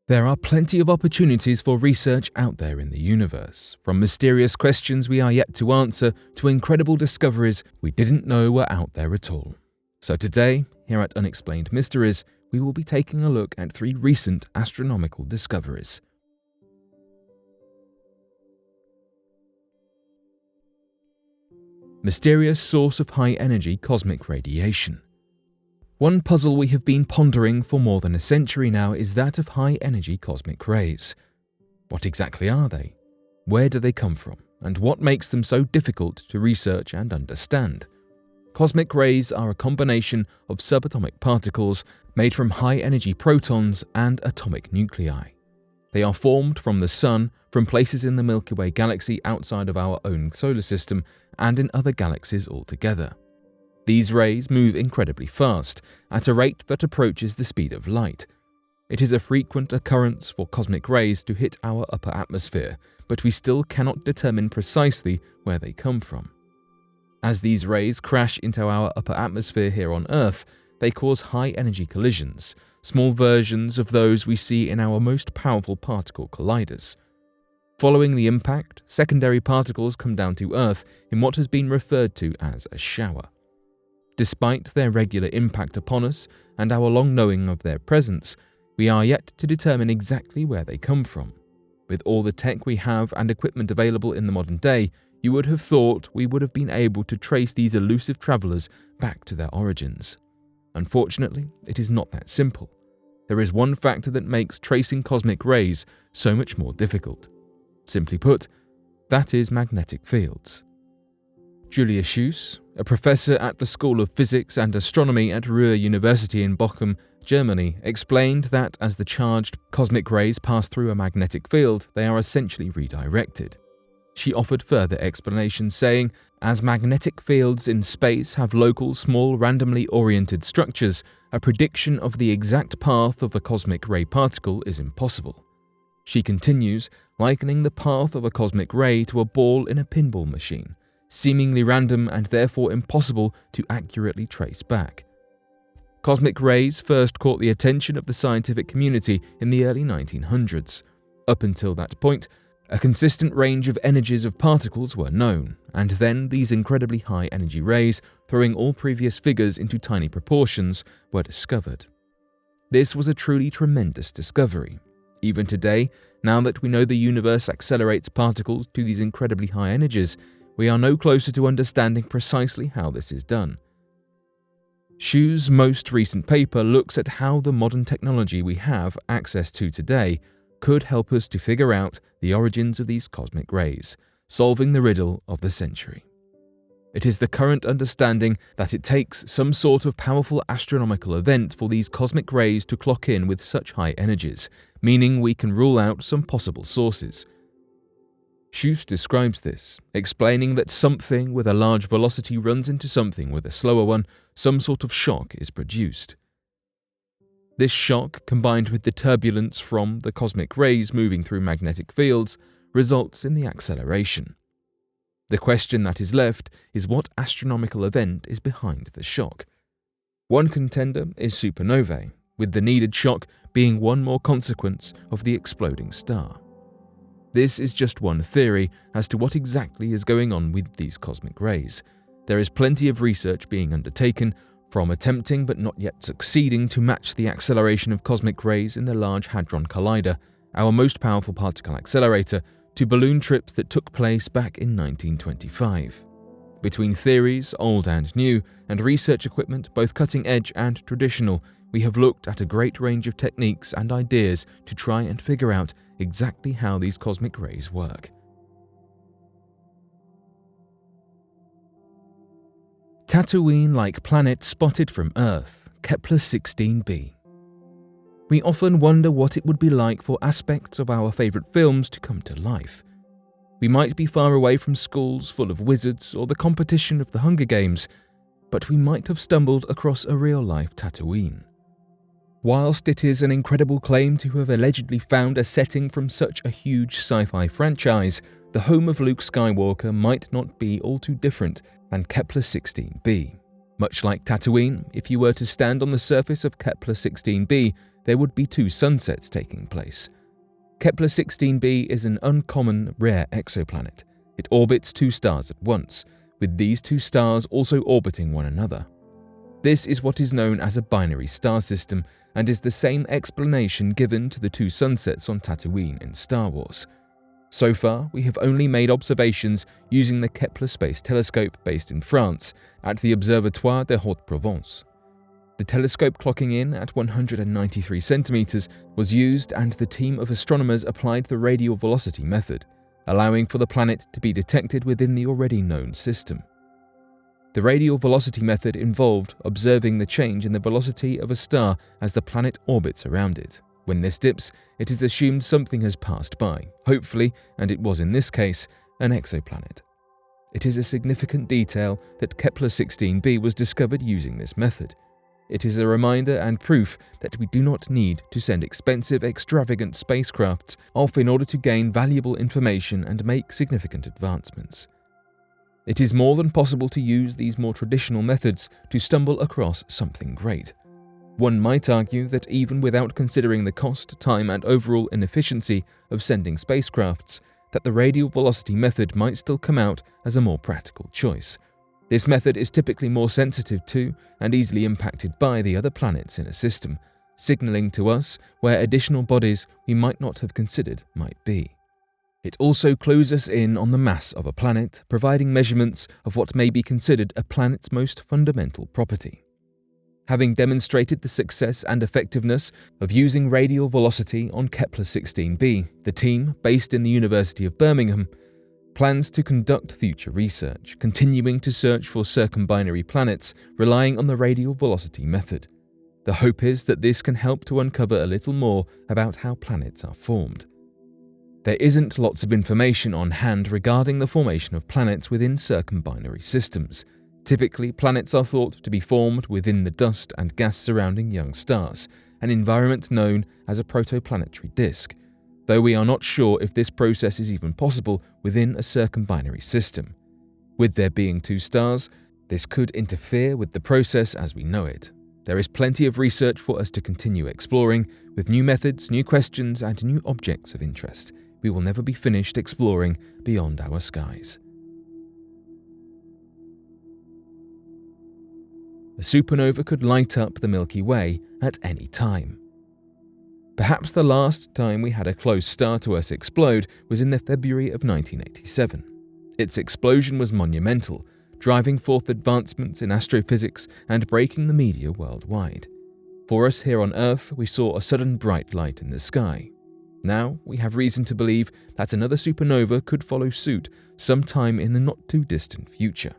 There are plenty of opportunities for research out there in the universe, from mysterious questions we are yet to answer to incredible discoveries we didn't know were out there at all. So today, here at Unexplained Mysteries, we will be taking a look at 3 recent astronomical discoveries. Mysterious source of high-energy cosmic radiation. One puzzle we have been pondering for more than a century now is that of high-energy cosmic rays. What exactly are they? Where do they come from? And what makes them so difficult to research and understand? Cosmic rays are a combination of subatomic particles made from high-energy protons and atomic nuclei. They are formed from the Sun, from places in the Milky Way galaxy outside of our own solar system, and in other galaxies altogether. These rays move incredibly fast, at a rate that approaches the speed of light. It is a frequent occurrence for cosmic rays to hit our upper atmosphere, but we still cannot determine precisely where they come from. As these rays crash into our upper atmosphere here on Earth, they cause high-energy collisions, small versions of those we see in our most powerful particle colliders. Following the impact, secondary particles come down to Earth in what has been referred to as a shower. Despite their regular impact upon us and our long knowing of their presence, we are yet to determine exactly where they come from. With all the tech we have and equipment available in the modern day, you would have thought we would have been able to trace these elusive travelers back to their origins. Unfortunately, it is not that simple. There is one factor that makes tracing cosmic rays so much more difficult. Simply put, that is magnetic fields. Julia Schuss, a professor at the School of Physics and Astronomy at Ruhr University in Bochum, Germany, explained that as the charged cosmic rays pass through a magnetic field, they are essentially redirected. She offered further explanations, saying, as magnetic fields in space have local, small, randomly oriented structures, a prediction of the exact path of a cosmic ray particle is impossible. She continues, likening the path of a cosmic ray to a ball in a pinball machine, seemingly random and therefore impossible to accurately trace back. Cosmic rays first caught the attention of the scientific community in the early 1900s. Up until that point, a consistent range of energies of particles were known, and then these incredibly high energy rays, throwing all previous figures into tiny proportions, were discovered. This was a truly tremendous discovery. Even today, now that we know the universe accelerates particles to these incredibly high energies, we are no closer to understanding precisely how this is done. Schu's most recent paper looks at how the modern technology we have access to today could help us to figure out the origins of these cosmic rays, solving the riddle of the century. It is the current understanding that it takes some sort of powerful astronomical event for these cosmic rays to clock in with such high energies, meaning we can rule out some possible sources. Schuss describes this, explaining that something with a large velocity runs into something with a slower one, some sort of shock is produced. This shock, combined with the turbulence from the cosmic rays moving through magnetic fields, results in the acceleration. The question that is left is what astronomical event is behind the shock. One contender is supernovae, with the needed shock being one more consequence of the exploding star. This is just one theory as to what exactly is going on with these cosmic rays. There is plenty of research being undertaken, from attempting but not yet succeeding to match the acceleration of cosmic rays in the Large Hadron Collider, our most powerful particle accelerator, to balloon trips that took place back in 1925. Between theories, old and new, and research equipment, both cutting-edge and traditional, we have looked at a great range of techniques and ideas to try and figure out exactly how these cosmic rays work. Tatooine-like planet spotted from Earth, Kepler-16b. We often wonder what it would be like for aspects of our favourite films to come to life. We might be far away from schools full of wizards or the competition of the Hunger Games, but we might have stumbled across a real-life Tatooine. Whilst it is an incredible claim to have allegedly found a setting from such a huge sci-fi franchise, the home of Luke Skywalker might not be all too different than Kepler-16b. Much like Tatooine, if you were to stand on the surface of Kepler-16b, there would be two sunsets taking place. Kepler-16b is an uncommon, rare exoplanet. It orbits two stars at once, with these two stars also orbiting one another. This is what is known as a binary star system and is the same explanation given to the two sunsets on Tatooine in Star Wars. So far, we have only made observations using the Kepler Space Telescope based in France at the Observatoire de Haute-Provence. The telescope clocking in at 193 centimeters was used and the team of astronomers applied the radial velocity method, allowing for the planet to be detected within the already known system. The radial velocity method involved observing the change in the velocity of a star as the planet orbits around it. When this dips, it is assumed something has passed by, hopefully, and it was in this case, an exoplanet. It is a significant detail that Kepler-16b was discovered using this method. It is a reminder and proof that we do not need to send expensive, extravagant spacecrafts off in order to gain valuable information and make significant advancements. It is more than possible to use these more traditional methods to stumble across something great. One might argue that even without considering the cost, time, and overall inefficiency of sending spacecrafts, that the radial velocity method might still come out as a more practical choice. This method is typically more sensitive to and easily impacted by the other planets in a system, signaling to us where additional bodies we might not have considered might be. It also clues us in on the mass of a planet, providing measurements of what may be considered a planet's most fundamental property. Having demonstrated the success and effectiveness of using radial velocity on Kepler-16b, the team, based in the University of Birmingham, plans to conduct future research, continuing to search for circumbinary planets relying on the radial velocity method. The hope is that this can help to uncover a little more about how planets are formed. There isn't lots of information on hand regarding the formation of planets within circumbinary systems. Typically, planets are thought to be formed within the dust and gas surrounding young stars, an environment known as a protoplanetary disk, though we are not sure if this process is even possible within a circumbinary system. With there being two stars, this could interfere with the process as we know it. There is plenty of research for us to continue exploring, with new methods, new questions, and new objects of interest. We will never be finished exploring beyond our skies. A supernova could light up the Milky Way at any time. Perhaps the last time we had a close star to us explode was in the February of 1987. Its explosion was monumental, driving forth advancements in astrophysics and breaking the media worldwide. For us here on Earth, we saw a sudden bright light in the sky. Now, we have reason to believe that another supernova could follow suit sometime in the not-too-distant future.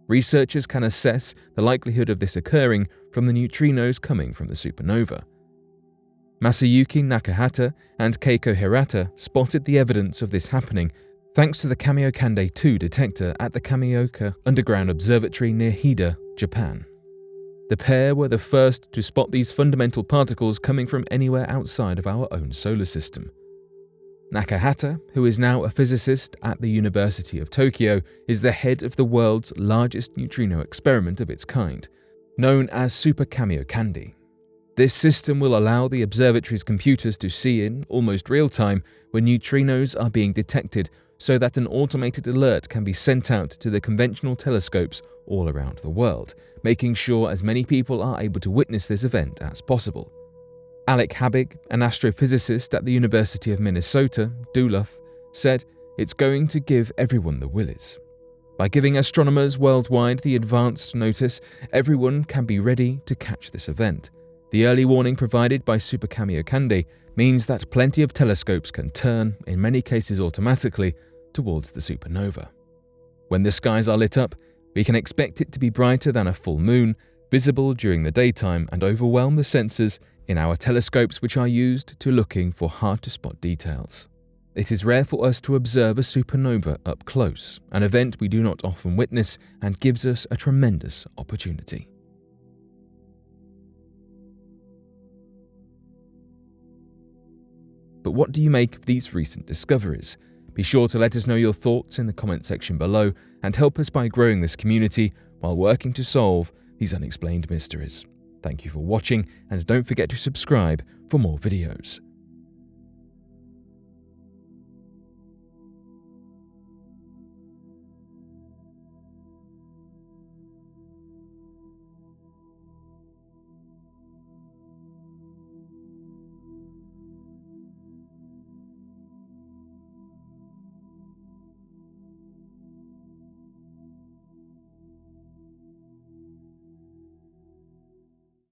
Researchers can assess the likelihood of this occurring from the neutrinos coming from the supernova. Masayuki Nakahata and Keiko Hirata spotted the evidence of this happening thanks to the Kamiokande 2 detector at the Kamioka Underground Observatory near Hida, Japan. The pair were the first to spot these fundamental particles coming from anywhere outside of our own solar system. Nakahata, who is now a physicist at the University of Tokyo, is the head of the world's largest neutrino experiment of its kind, known as Super Kamiokande. This system will allow the observatory's computers to see in almost real time when neutrinos are being detected so that an automated alert can be sent out to the conventional telescopes all around the world, making sure as many people are able to witness this event as possible. Alec Habig, an astrophysicist at the University of Minnesota, Duluth, said, "It's going to give everyone the willies. By giving astronomers worldwide the advanced notice, everyone can be ready to catch this event. The early warning provided by Super Kamiokande means that plenty of telescopes can turn, in many cases automatically, towards the supernova. When the skies are lit up, we can expect it to be brighter than a full moon, visible during the daytime, and overwhelm the sensors in our telescopes which are used to looking for hard-to-spot details. It is rare for us to observe a supernova up close, an event we do not often witness and gives us a tremendous opportunity." But what do you make of these recent discoveries? Be sure to let us know your thoughts in the comment section below and help us by growing this community while working to solve these unexplained mysteries. Thank you for watching, and don't forget to subscribe for more videos.